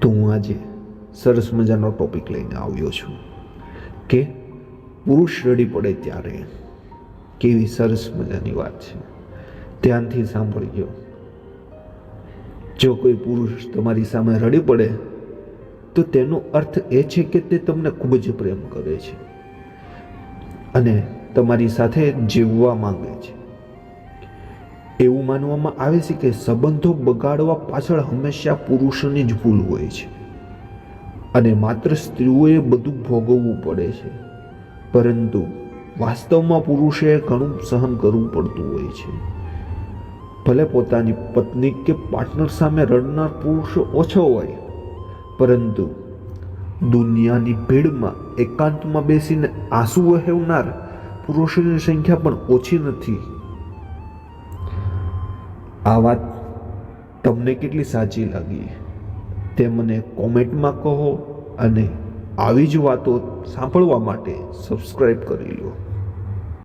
તો હું આજે સરસ મજાનો ટોપિક લઈને આવ્યો છું કે પુરુષ રડી પડે ત્યારે. કેવી સરસ મજાની વાત છે, ધ્યાનથી સાંભળજો. જો કોઈ પુરુષ તમારી સામે રડી પડે તો તેનો અર્થ એ છે કે તે તમને ખૂબ જ પ્રેમ કરે છે અને તમારી સાથે જીવવા માંગે છે. એવું માનવામાં આવે છે કે સંબંધો બગાડવા પાછળ હંમેશા પુરુષોની જ ભૂલ હોય છે અને માત્ર સ્ત્રીઓએ બધું ભોગવવું પડે છે. પરંતુ વાસ્તવમાં પુરુષે ઘણું સહન કરવું પડતું હોય છે. ભલે પોતાની પત્ની કે પાર્ટનર સામે રડનાર પુરુષો ઓછો હોય, પરંતુ દુનિયાની ભીડમાં એકાંતમાં બેસીને આંસુ વહેવનાર પુરુષોની સંખ્યા પણ ઓછી નથી. આ વાત તમને કેટલી સાચી લાગી તે મને કોમેન્ટમાં કહો અને આવી જ વાતો સાંભળવા માટે સબસ્ક્રાઈબ કરી લો.